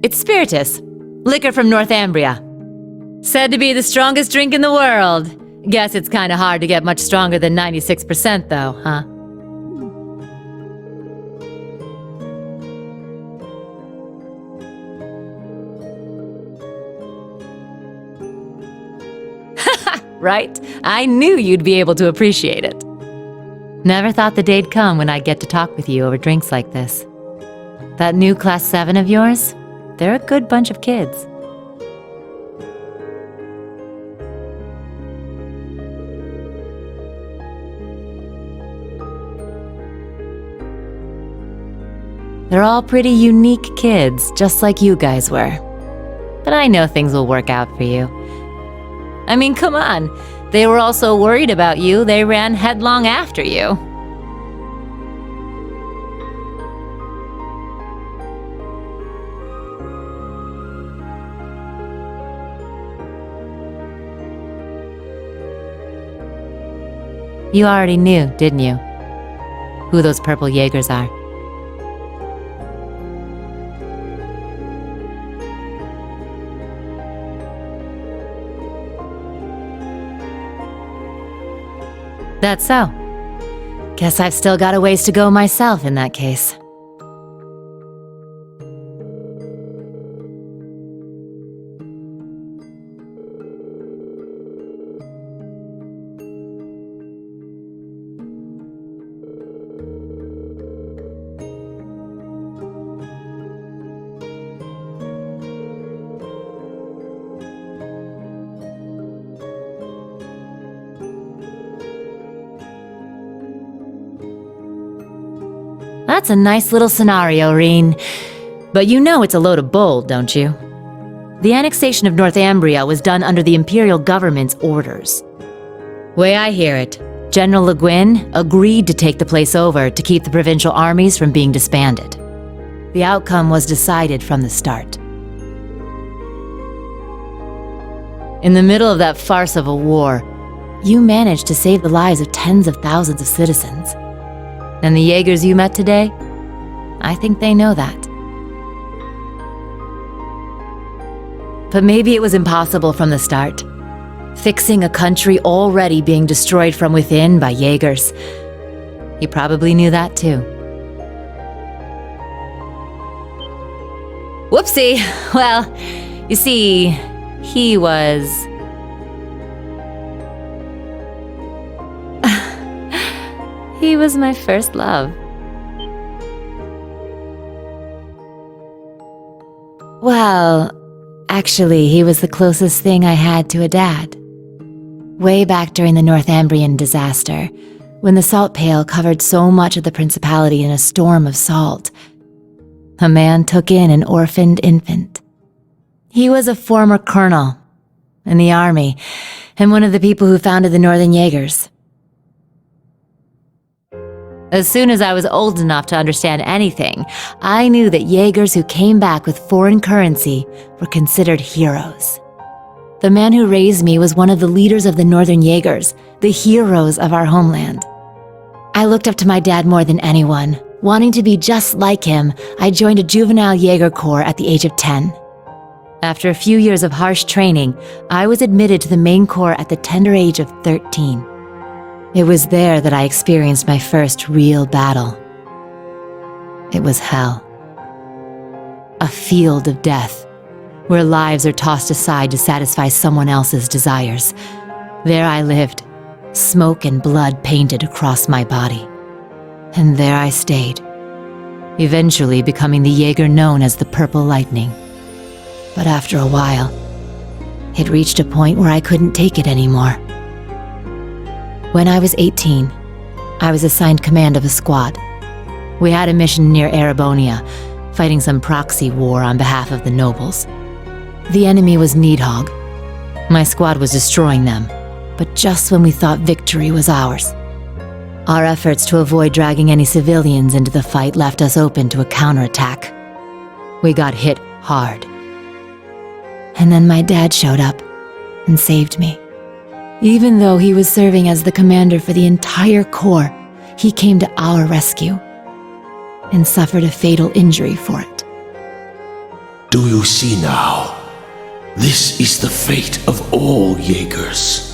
It's spiritus, liquor from North Ambria. Said to be the strongest drink in the world. Guess it's kinda hard to get much stronger than 96% though, huh? Right? I knew you'd be able to appreciate it. Never thought the day'd come when I'd get to talk with you over drinks like this. That new Class 7 of yours, they're a good bunch of kids. They're all pretty unique kids, just like you guys were. But I know things will work out for you. I mean, come on. They were all so worried about you, they ran headlong after you. You already knew, didn't you? Who those purple Jaegers are. That's so. Guess I've still got a ways to go myself in that case. That's a nice little scenario, Rean. But you know it's a load of bull, don't you? The annexation of North Ambria was done under the Imperial government's orders. Way I hear it, General Le Guin agreed to take the place over to keep the provincial armies from being disbanded. The outcome was decided from the start. In the middle of that farce of a war, you managed to save the lives of tens of thousands of citizens. And the Jaegers you met today? I think they know that. But maybe it was impossible from the start. Fixing a country already being destroyed from within by Jaegers. He probably knew that too. Whoopsie! Well, you see, he was... He was my first love. Well, actually, he was the closest thing I had to a dad. Way back during the North Ambrian Disaster, when the salt pail covered so much of the Principality in a storm of salt, a man took in an orphaned infant. He was a former colonel in the army, and one of the people who founded the Northern Jaegers. As soon as I was old enough to understand anything, I knew that Jaegers who came back with foreign currency were considered heroes. The man who raised me was one of the leaders of the Northern Jaegers, the heroes of our homeland. I looked up to my dad more than anyone. Wanting to be just like him, I joined a juvenile Jaeger corps at the age of 10. After a few years of harsh training, I was admitted to the main corps at the tender age of 13. It was there that I experienced my first real battle. It was hell. A field of death, where lives are tossed aside to satisfy someone else's desires. There I lived, smoke and blood painted across my body. And there I stayed, eventually becoming the Jaeger known as the Purple Lightning. But after a while, it reached a point where I couldn't take it anymore. When I was 18, I was assigned command of a squad. We had a mission near Erebonia, fighting some proxy war on behalf of the nobles. The enemy was Needhog. My squad was destroying them, but just when we thought victory was ours. Our efforts to avoid dragging any civilians into the fight left us open to a counterattack. We got hit hard. And then my dad showed up and saved me. Even though he was serving as the commander for the entire corps, he came to our rescue and suffered a fatal injury for it. Do you see now? This is the fate of all Jaegers.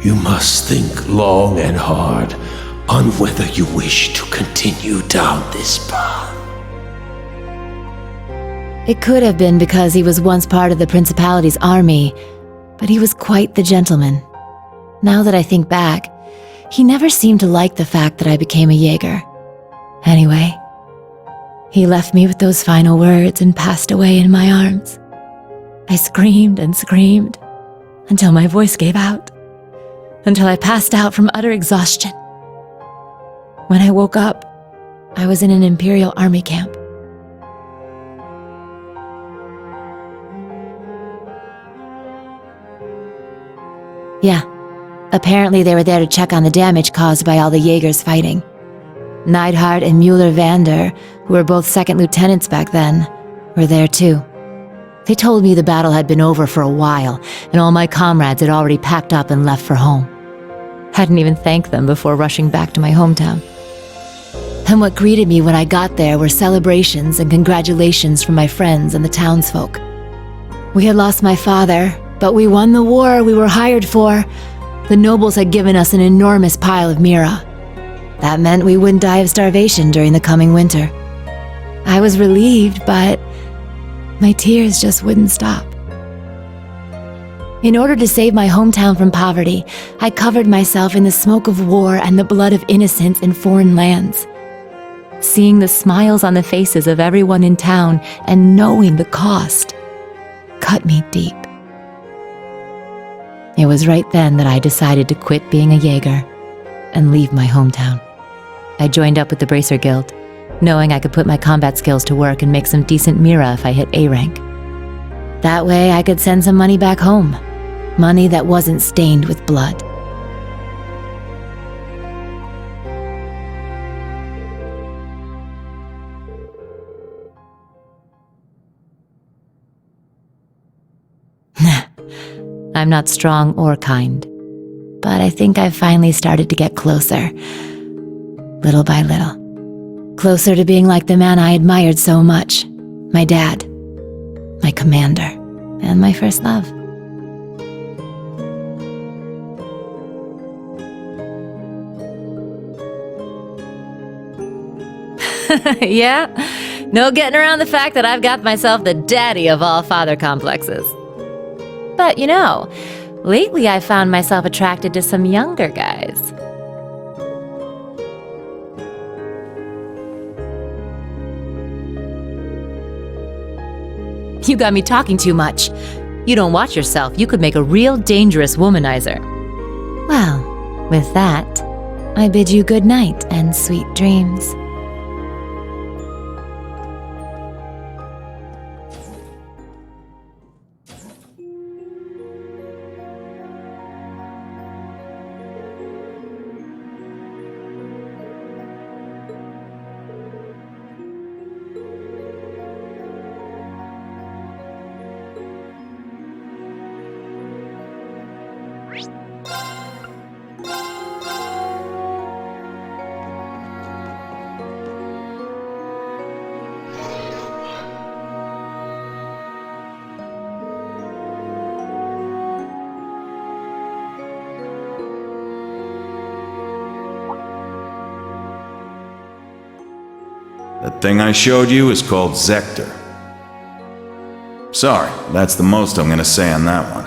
You must think long and hard on whether you wish to continue down this path. It could have been because he was once part of the Principality's army, but he was quite the gentleman. Now that I think back, he never seemed to like the fact that I became a Jaeger. Anyway, he left me with those final words and passed away in my arms. I screamed and screamed until my voice gave out, until I passed out from utter exhaustion. When I woke up, I was in an Imperial Army camp. Yeah, apparently they were there to check on the damage caused by all the Jaegers fighting. Neidhart and Mueller-Vander, who were both second lieutenants back then, were there too. They told me the battle had been over for a while, and all my comrades had already packed up and left for home. Hadn't even thanked them before rushing back to my hometown. And what greeted me when I got there were celebrations and congratulations from my friends and the townsfolk. We had lost my father, but we won the war we were hired for. The nobles had given us an enormous pile of mira. That meant we wouldn't die of starvation during the coming winter. I was relieved, but my tears just wouldn't stop. In order to save my hometown from poverty, I covered myself in the smoke of war and the blood of innocents in foreign lands. Seeing the smiles on the faces of everyone in town and knowing the cost cut me deep. It was right then that I decided to quit being a Jaeger and leave my hometown. I joined up with the Bracer Guild, knowing I could put my combat skills to work and make some decent mira if I hit A rank. That way I could send some money back home, money that wasn't stained with blood. I'm not strong or kind, but I think I've finally started to get closer, little by little. Closer to being like the man I admired so much, my dad, my commander, and my first love. Yeah, no getting around the fact that I've got myself the daddy of all father complexes. But you know, lately I've found myself attracted to some younger guys. You got me talking too much. You don't watch yourself, you could make a real dangerous womanizer. Well, with that, I bid you good night and sweet dreams. That thing I showed you is called Zector. Sorry, that's the most I'm gonna say on that one.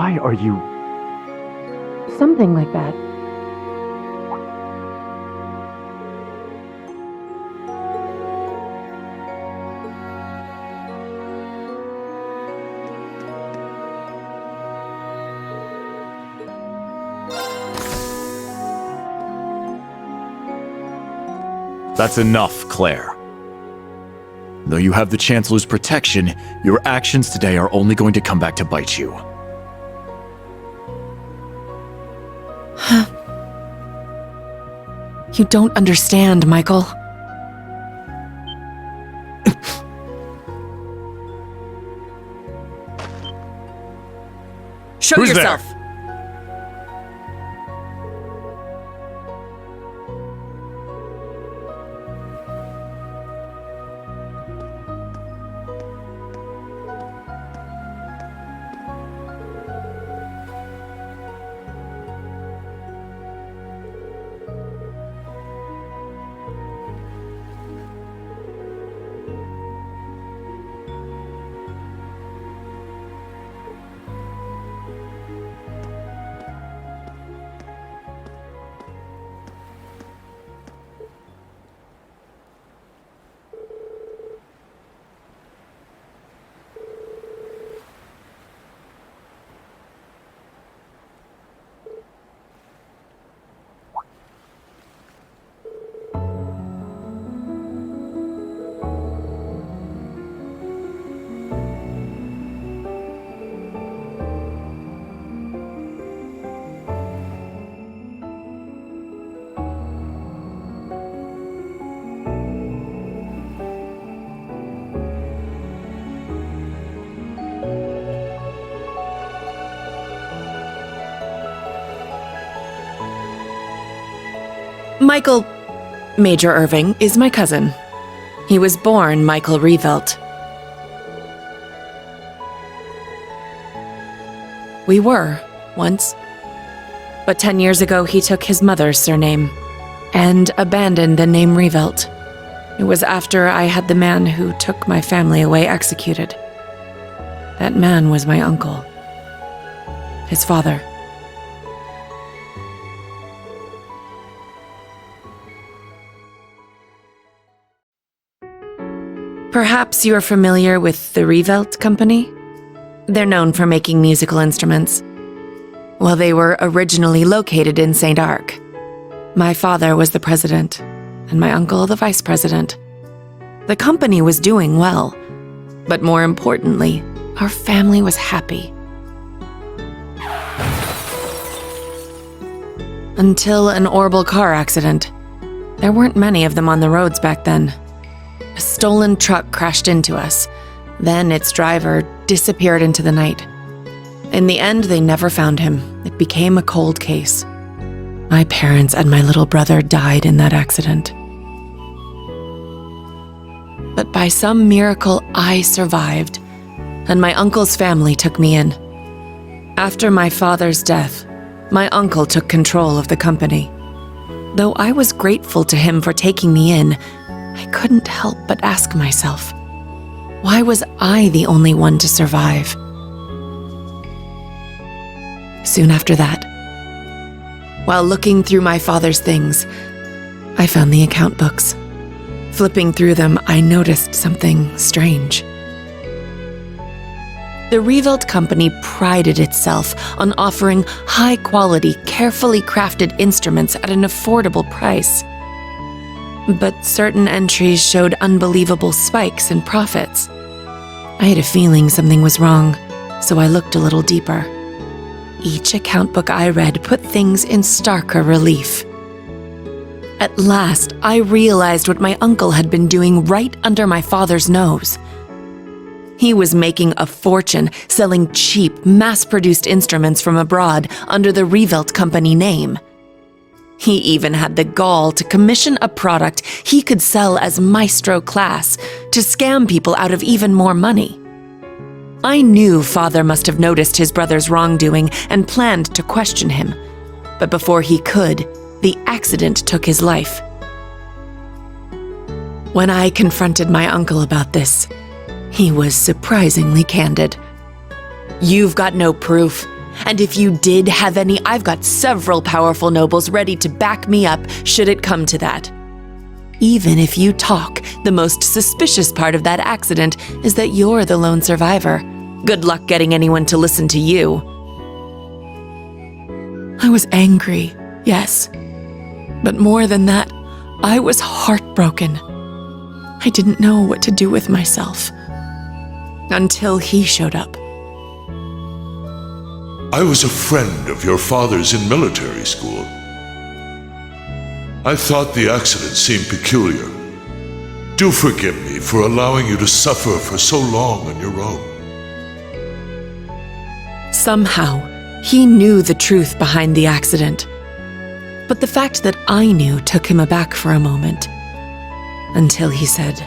Why are you... Something like that. That's enough, Claire. Though you have the Chancellor's protection, your actions today are only going to come back to bite you. You don't understand, Michael. Show Who's yourself! there? Michael, Major Irving, is my cousin. He was born Michael Revelt. We were, once. But 10 years ago, he took his mother's surname and abandoned the name Revelt. It was after I had the man who took my family away executed. That man was my uncle. His father. Perhaps you're familiar with the Revelt Company? They're known for making musical instruments. Well, they were originally located in St. Arc. My father was the president, and my uncle the vice president. The company was doing well, but more importantly, our family was happy. Until an horrible car accident. There weren't many of them on the roads back then. A stolen truck crashed into us. Then its driver disappeared into the night. In the end, they never found him. It became a cold case. My parents and my little brother died in that accident. But by some miracle, I survived, and my uncle's family took me in. After my father's death, my uncle took control of the company. Though I was grateful to him for taking me in, I couldn't help but ask myself, why was I the only one to survive? Soon after that, while looking through my father's things, I found the account books. Flipping through them, I noticed something strange. The Revelt Company prided itself on offering high-quality, carefully crafted instruments at an affordable price. But certain entries showed unbelievable spikes in profits. I had a feeling something was wrong, so I looked a little deeper. Each account book I read put things in starker relief. At last, I realized what my uncle had been doing right under my father's nose. He was making a fortune selling cheap, mass-produced instruments from abroad under the Revelt Company name. He even had the gall to commission a product he could sell as maestro class to scam people out of even more money. I knew Father must have noticed his brother's wrongdoing and planned to question him, but before he could, the accident took his life. When I confronted my uncle about this, he was surprisingly candid. "You've got no proof, And if you did have any, I've got several powerful nobles ready to back me up should it come to that. Even if you talk, the most suspicious part of that accident is that you're the lone survivor. Good luck getting anyone to listen to you. I was angry, yes. But more than that, I was heartbroken. I didn't know what to do with myself. Until he showed up. I was a friend of your father's in military school. I thought the accident seemed peculiar. Do forgive me for allowing you to suffer for so long on your own. Somehow, he knew the truth behind the accident. But the fact that I knew took him aback for a moment. Until he said,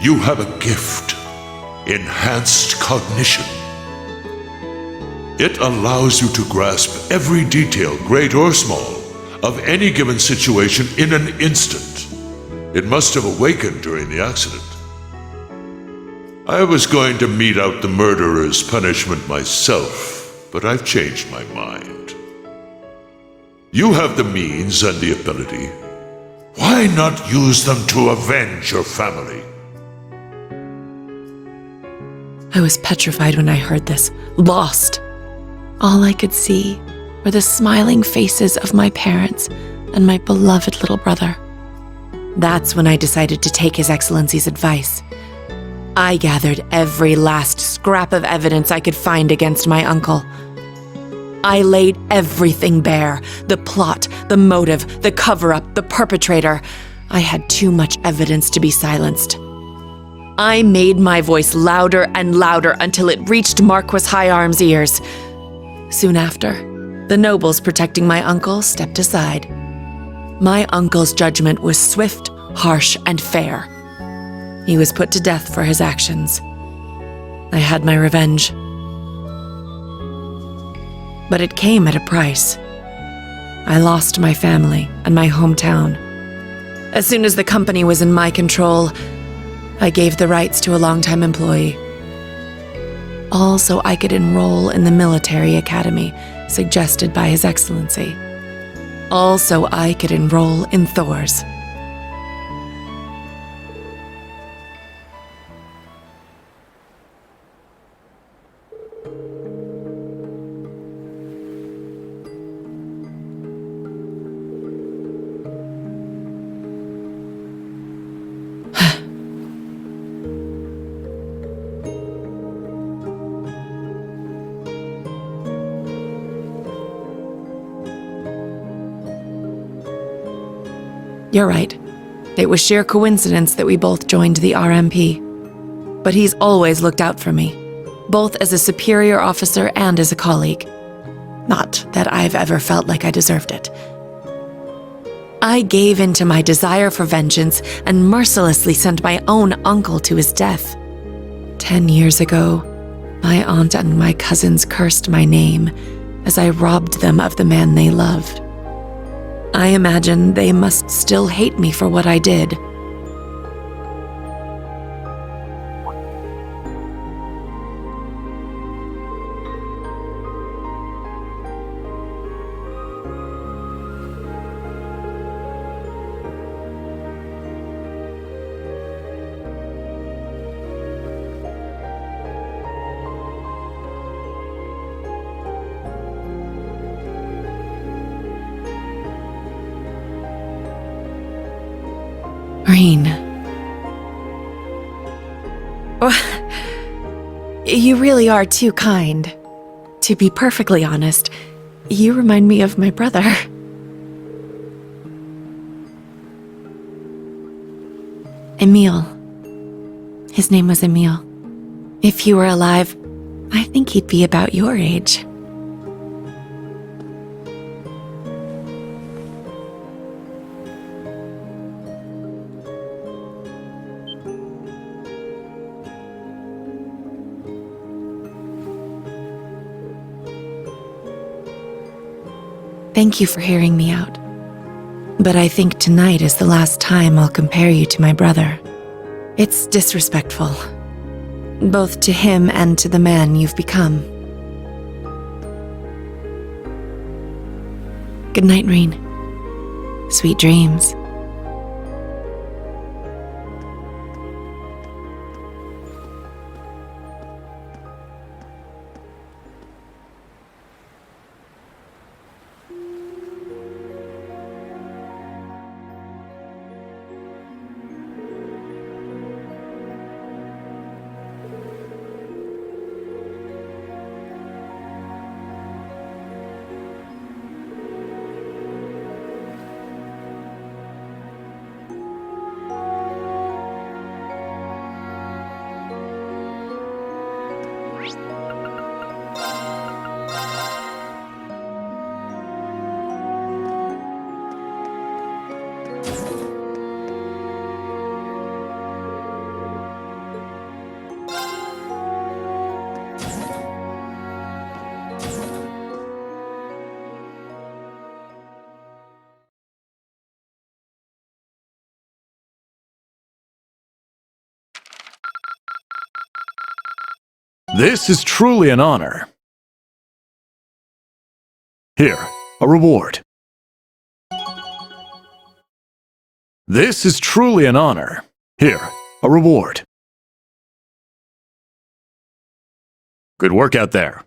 You have a gift, enhanced cognition. It allows you to grasp every detail, great or small, of any given situation in an instant. It must have awakened during the accident. I was going to mete out the murderer's punishment myself, but I've changed my mind. You have the means and the ability. Why not use them to avenge your family? I was petrified when I heard this, lost. All I could see were the smiling faces of my parents and my beloved little brother. That's when I decided to take His Excellency's advice. I gathered every last scrap of evidence I could find against my uncle. I laid everything bare, the plot, the motive, the cover-up, the perpetrator. I had too much evidence to be silenced. I made my voice louder and louder until it reached Marquis High-Arm's ears. Soon after, the nobles protecting my uncle stepped aside. My uncle's judgment was swift, harsh, and fair. He was put to death for his actions. I had my revenge. But it came at a price. I lost my family and my hometown. As soon as the company was in my control, I gave the rights to a longtime employee. All so I could enroll in the military academy suggested by His Excellency. All so I could enroll in Thor's. You're right. It was sheer coincidence that we both joined the RMP. But he's always looked out for me, both as a superior officer and as a colleague. Not that I've ever felt like I deserved it. I gave in to my desire for vengeance and mercilessly sent my own uncle to his death. 10 years ago, my aunt and my cousins cursed my name as I robbed them of the man they loved. I imagine they must still hate me for what I did. Rean. Oh, you really are too kind. To be perfectly honest, you remind me of my brother. Emile. His name was Emile. If he were alive, I think he'd be about your age. Thank you for hearing me out. But I think tonight is the last time I'll compare you to my brother. It's disrespectful. both to him and to the man you've become. Good night, Rean. Sweet dreams. This is truly an honor. Here, a reward. This is truly an honor. Here, a reward. Good work out there.